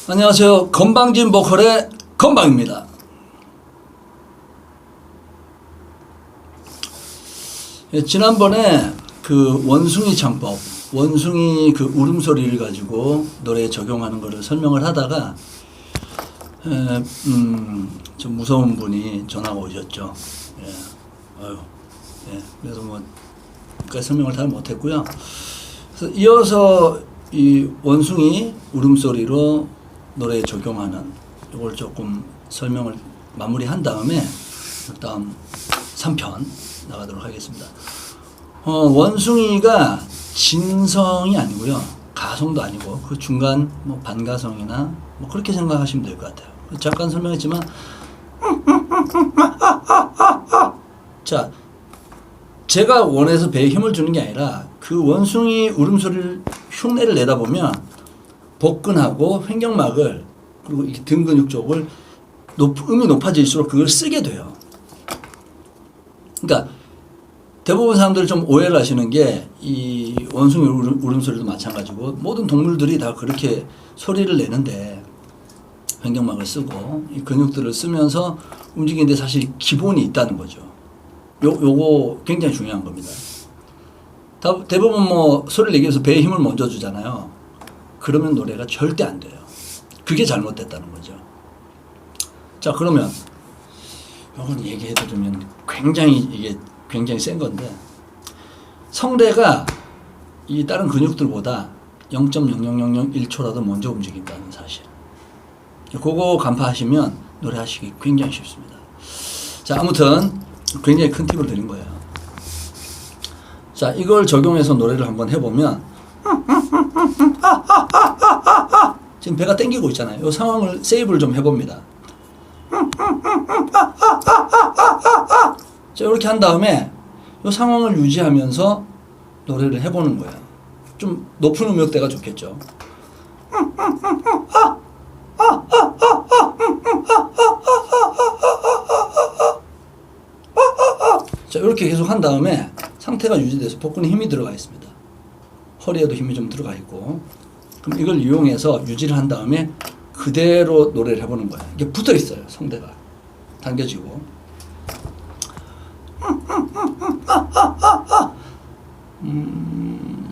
안녕하세요. 건방진 보컬의 건방입니다. 지난번에 그 원숭이 창법, 원숭이 그 울음소리를 가지고 노래에 적용하는 것을 설명을 하다가 좀 무서운 분이 전화가 오셨죠. 그래서 뭐 까지 설명을 잘 못했고요. 그래서 이어서 이 원숭이 울음소리로 노래에 적용하는 이걸 조금 설명을 마무리한 다음에 다음 3편 나가도록 하겠습니다. 원숭이가 진성이 아니고요, 가성도 아니고 그 중간 뭐 반가성이나 뭐 그렇게 생각하시면 될 것 같아요. 잠깐 설명했지만 자, 제가 원해서 배에 힘을 주는 게 아니라 그 원숭이 울음소리를 흉내를 내다 보면 복근하고 횡격막을 그리고 이 등 근육 쪽을 음이 높아질수록 그걸 쓰게 돼요. 그러니까 대부분 사람들이 좀 오해를 하시는 게 이 원숭이 울음소리도 마찬가지고 모든 동물들이 다 그렇게 소리를 내는데 횡격막을 쓰고 이 근육들을 쓰면서 움직이는데 사실 기본이 있다는 거죠. 요거 굉장히 중요한 겁니다. 대부분 뭐 소리를 내기 위해서 배에 힘을 먼저 주잖아요. 그러면 노래가 절대 안 돼요. 그게 잘못됐다는 거죠. 자, 그러면 요건 얘기해드리면 이게 굉장히 센 건데, 성대가 이 다른 근육들보다 0.00001초라도 먼저 움직인다는 사실. 그거 간파하시면 노래하시기 굉장히 쉽습니다. 자, 아무튼 굉장히 큰 팁을 드린 거예요. 자, 이걸 적용해서 노래를 한번 해보면 지금 배가 땡기고 있잖아요. 이 상황을 세이브를 좀 해봅니다. 자, 이렇게 한 다음에 이 상황을 유지하면서 노래를 해보는 거예요. 좀 높은 음역대가 좋겠죠. 자, 이렇게 계속 한 다음에 상태가 유지돼서 복근에 힘이 들어가 있습니다. 허리에도 힘이 좀 들어가 있고, 그럼 이걸 이용해서 유지를 한 다음에 그대로 노래를 해보는 거예요. 이게 붙어 있어요. 성대가 당겨지고.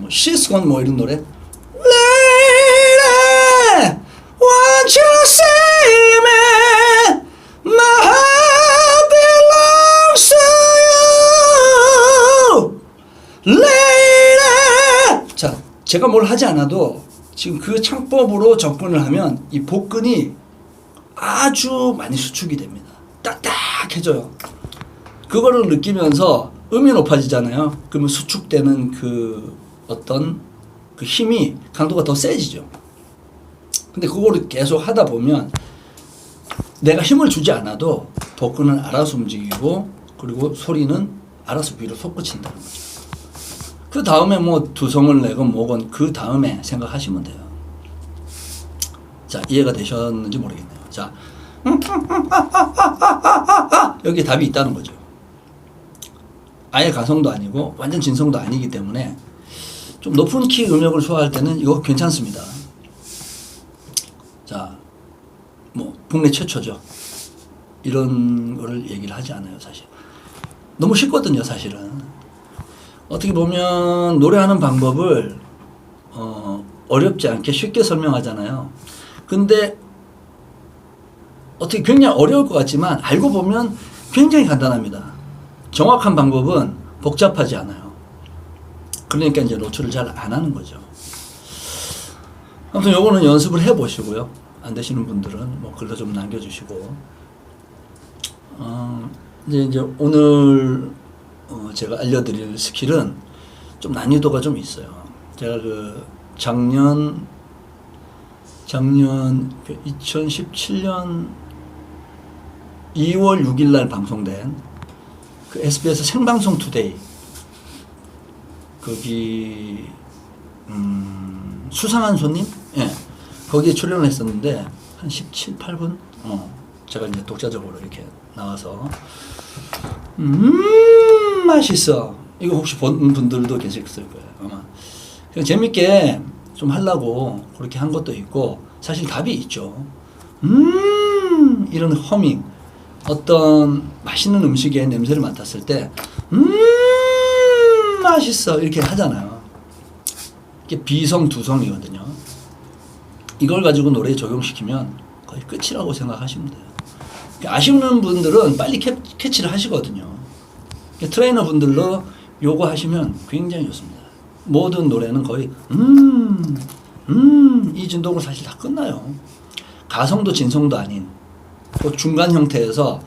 She's Gone 뭐 이런 노래. Lady, won't you save me? My heart belongs to you. Lady. 자, 제가 뭘 하지 않아도 지금 그 창법으로 접근을 하면 이 복근이 아주 많이 수축이 됩니다. 딱딱해져요. 그거를 느끼면서 음이 높아지잖아요. 그러면 수축되는 그 어떤 그 힘이 강도가 더 세지죠. 근데 그거를 계속 하다 보면 내가 힘을 주지 않아도 복근은 알아서 움직이고, 그리고 소리는 알아서 위로 솟구친다는 거죠. 그 다음에 뭐 두성을 내건 뭐건 그 다음에 생각하시면 돼요. 자, 이해가 되셨는지 모르겠네요. 자, 여기 답이 있다는 거죠. 아예 가성도 아니고 완전 진성도 아니기 때문에 좀 높은 키 음역을 소화할 때는 이거 괜찮습니다. 자, 뭐 국내 최초죠. 이런 거를 얘기를 하지 않아요, 사실. 너무 쉽거든요, 사실은. 어떻게 보면 노래하는 방법을 어렵지 않게 쉽게 설명하잖아요. 근데 어떻게 굉장히 어려울 것 같지만 알고 보면 굉장히 간단합니다. 정확한 방법은 복잡하지 않아요. 그러니까 이제 노출을 잘 안 하는 거죠. 아무튼 요거는 연습을 해 보시고요. 안 되시는 분들은 뭐 글도 좀 남겨주시고, 이제 오늘 제가 알려드릴 스킬은 좀 난이도가 좀 있어요. 제가 그 작년 2017년 2월 6일 날 방송된 그 SBS 생방송 투데이, 거기 수상한 손님, 예, 거기에 출연을 했었는데 한 17, 8분 제가 이제 독자적으로 이렇게 나와서 맛있어. 이거 혹시 본 분들도 계실 거예요, 아마. 재밌게 좀 하려고 그렇게 한 것도 있고, 사실 답이 있죠. 이런 허밍, 어떤 맛있는 음식의 냄새를 맡았을 때 맛있어 이렇게 하잖아요. 이게 비성 두성이거든요. 이걸 가지고 노래에 적용시키면 거의 끝이라고 생각하시면 돼요. 아시는 분들은 빨리 캐치를 하시거든요. 트레이너 분들로 요거 하시면 굉장히 좋습니다. 모든 노래는 거의 이 진동으로 사실 다 끝나요. 가성도 진성도 아닌 그 중간 형태에서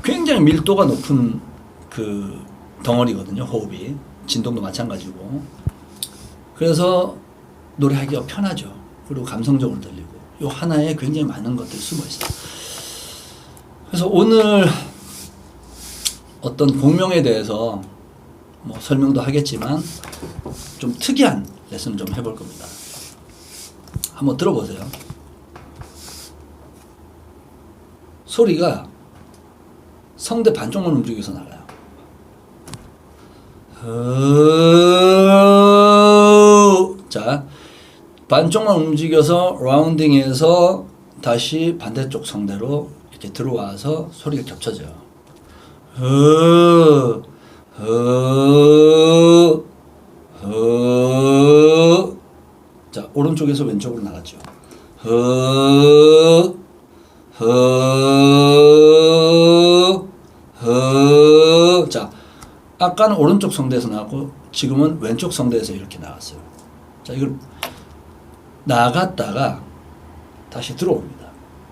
굉장히 밀도가 높은 그 덩어리거든요. 호흡이 진동도 마찬가지고. 그래서 노래하기가 편하죠. 그리고 감성적으로 들리고 요 하나에 굉장히 많은 것들이 숨어 있어요. 그래서 오늘 어떤 공명에 대해서 뭐 설명도 하겠지만 좀 특이한 레슨을 좀 해볼 겁니다. 한번 들어보세요. 소리가 성대 반쪽만 움직여서 나가요. 자, 반쪽만 움직여서 라운딩해서 다시 반대쪽 성대로 이렇게 들어와서 소리가 겹쳐져요. 자, 오른쪽에서 왼쪽으로 나갔죠. 자, 아까는 오른쪽 성대에서 나왔고 지금은 왼쪽 성대에서 이렇게 나왔어요. 자, 이걸 나갔다가 다시 들어옵니다.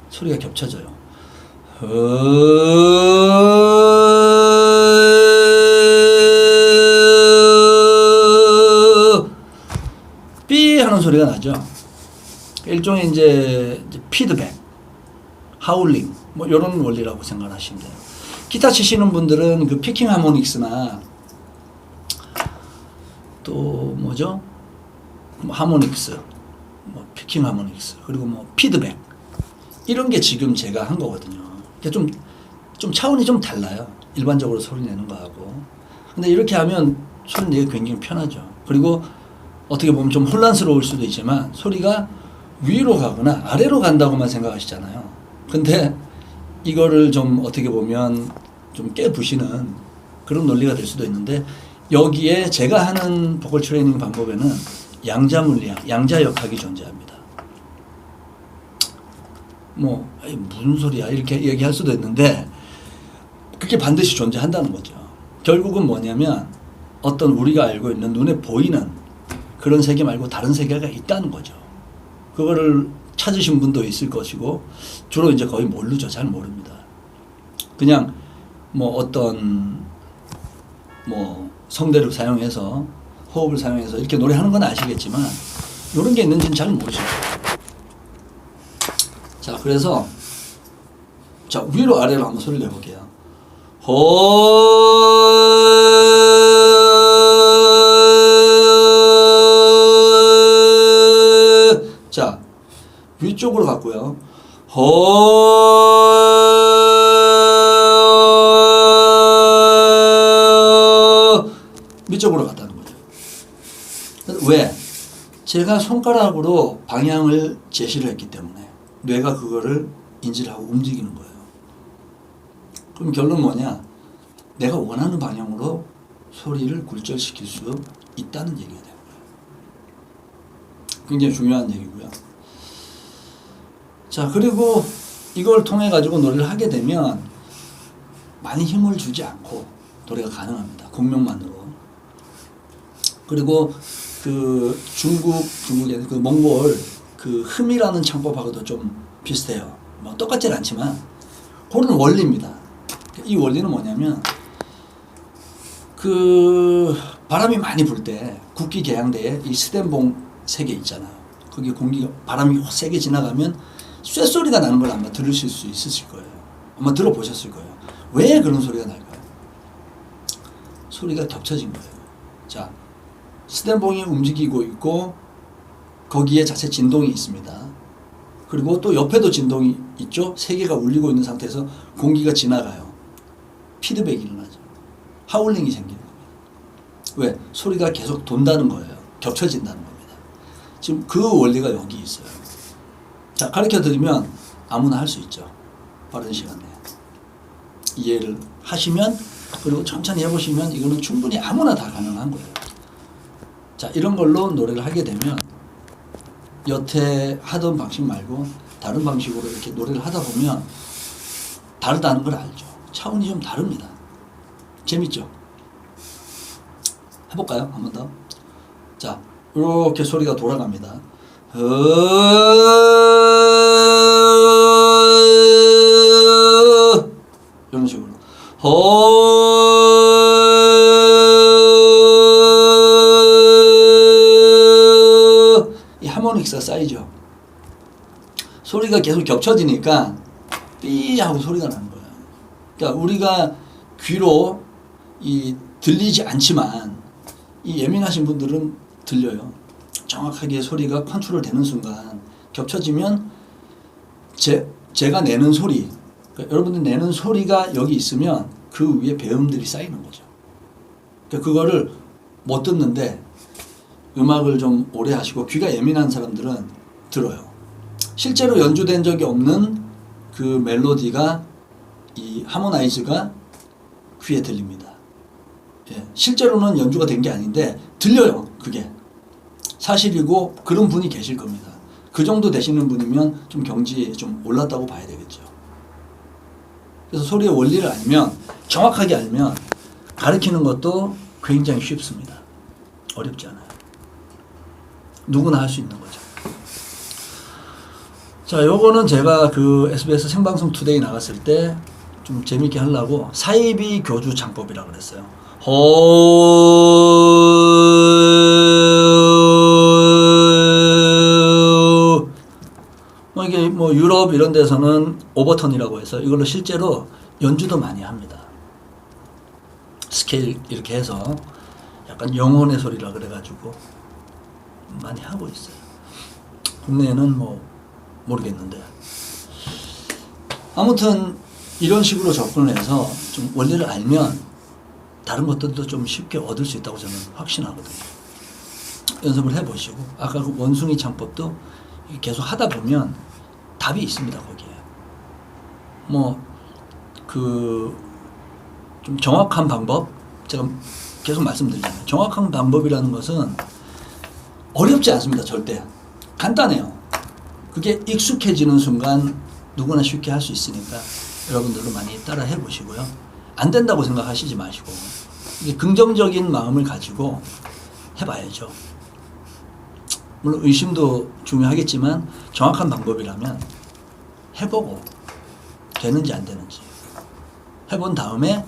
소리가 겹쳐져요. 삐 하는 소리가 나죠. 일종의 이제 피드백, 하울링 뭐 이런 원리라고 생각하시면 돼요. 기타 치시는 분들은 그 피킹 하모닉스나 또 뭐죠? 뭐 하모닉스, 뭐 피킹 하모닉스, 그리고 뭐 피드백 이런 게 지금 제가 한 거거든요. 그러니까 좀 차원이 좀 달라요. 일반적으로 소리 내는 거하고. 근데 이렇게 하면 소리 내기 굉장히 편하죠. 그리고 어떻게 보면 좀 혼란스러울 수도 있지만 소리가 위로 가거나 아래로 간다고만 생각하시잖아요. 근데 이거를 좀 어떻게 보면 좀 깨부시는 그런 논리가 될 수도 있는데, 여기에 제가 하는 보컬 트레이닝 방법에는 양자 물리학, 양자역학이 존재합니다. 뭐 무슨 소리야 이렇게 얘기할 수도 있는데 그게 반드시 존재한다는 거죠. 결국은 뭐냐면 어떤 우리가 알고 있는 눈에 보이는 그런 세계 말고 다른 세계가 있다는 거죠. 그거를 찾으신 분도 있을 것이고 주로 이제 거의 모르죠. 잘 모릅니다. 그냥 뭐 어떤 뭐 성대를 사용해서 호흡을 사용해서 이렇게 노래하는 건 아시겠지만 이런 게 있는지는 잘 모르죠. 자, 그래서 자, 위로 아래로 한번 소리를 내볼게요. 자, 위쪽으로 갔고요. 밑쪽으로 갔다는 거죠. 왜? 제가 손가락으로 방향을 제시를 했기 때문에 뇌가 그거를 인지를 하고 움직이는 거예요. 그럼 결론은 뭐냐? 내가 원하는 방향으로 소리를 굴절시킬 수 있다는 얘기가 되는 거예요. 굉장히 중요한 얘기고요. 자, 그리고 이걸 통해 가지고 노래를 하게 되면 많이 힘을 주지 않고 노래가 가능합니다. 공명만으로. 그리고 그 중국의 그 몽골 그 흠이라는 창법하고도 좀 비슷해요. 뭐 똑같진 않지만 그런 원리입니다. 이 원리는 뭐냐면 그 바람이 많이 불 때 국기 계양대에 이 스댄봉 3개 있잖아요. 거기 공기가 바람이 세게 지나가면 쇳소리가 나는 걸 아마 들으실 수 있으실 거예요. 아마 들어보셨을 거예요. 왜 그런 소리가 날까요? 소리가 겹쳐진 거예요. 자, 스댄봉이 움직이고 있고 거기에 자체 진동이 있습니다. 그리고 또 옆에도 진동이 있죠. 3개가 울리고 있는 상태에서 공기가 지나가요. 피드백이 일어나죠. 하울링이 생기는 겁니다. 왜? 소리가 계속 돈다는 거예요. 겹쳐진다는 겁니다. 지금 그 원리가 여기 있어요. 자, 가르쳐 드리면 아무나 할 수 있죠. 빠른 시간 내에. 이해를 하시면, 그리고 천천히 해보시면 이거는 충분히 아무나 다 가능한 거예요. 자, 이런 걸로 노래를 하게 되면 여태 하던 방식 말고 다른 방식으로 이렇게 노래를 하다 보면 다르다는 걸 알죠. 차원이 좀 다릅니다. 재밌죠? 해볼까요? 한 번 더. 자, 이렇게 소리가 돌아갑니다. 이런 식으로. 이 하모닉스가 쌓이죠. 소리가 계속 겹쳐지니까 삐 하고 소리가 나는 거예요. 그러니까 우리가 귀로 이 들리지 않지만 이 예민하신 분들은 들려요. 정확하게 소리가 컨트롤 되는 순간 겹쳐지면 제가 내는 소리, 그러니까 여러분들 내는 소리가 여기 있으면 그 위에 배음들이 쌓이는 거죠. 그러니까 그거를 못 듣는데 음악을 좀 오래 하시고 귀가 예민한 사람들은 들어요. 실제로 연주된 적이 없는 그 멜로디가 이 하모나이즈가 귀에 들립니다. 예, 실제로는 연주가 된 게 아닌데 들려요. 그게 사실이고 그런 분이 계실 겁니다. 그 정도 되시는 분이면 좀 경지에 좀 올랐다고 봐야 되겠죠. 그래서 소리의 원리를 알면, 정확하게 알면 가르치는 것도 굉장히 쉽습니다. 어렵지 않아요. 누구나 할 수 있는 거죠. 자, 요거는 제가 그 SBS 생방송 투데이 나갔을 때 좀 재밌게 하려고 사이비 교주 창법이라고 그랬어요. 이게 뭐 유럽 이런 데서는 오버턴이라고 해서 이걸로 실제로 연주도 많이 합니다. 스케일 이렇게 해서 약간 영혼의 소리라 그래가지고 많이 하고 있어요. 국내에는 뭐 모르겠는데, 아무튼 이런 식으로 접근을 해서 좀 원리를 알면 다른 것들도 좀 쉽게 얻을 수 있다고 저는 확신하거든요. 연습을 해보시고, 아까 그 원숭이 창법도 계속 하다 보면 답이 있습니다. 거기에 뭐 그 좀 정확한 방법, 제가 계속 말씀드리잖아요. 정확한 방법이라는 것은 어렵지 않습니다. 절대 간단해요. 그게 익숙해지는 순간 누구나 쉽게 할 수 있으니까 여러분들도 많이 따라 해보시고요. 안 된다고 생각하시지 마시고 이게 긍정적인 마음을 가지고 해봐야죠. 물론 의심도 중요하겠지만 정확한 방법이라면 해보고 되는지 안 되는지 해본 다음에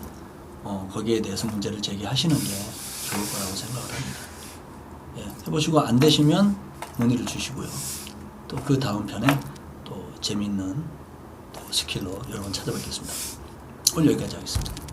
거기에 대해서 문제를 제기하시는 게 좋을 거라고 생각을 합니다. 예, 해보시고 안 되시면 문의를 주시고요. 또 그 다음 편에 또 재미있는 또 스킬로 여러분 찾아뵙겠습니다. 오늘 여기까지 하겠습니다.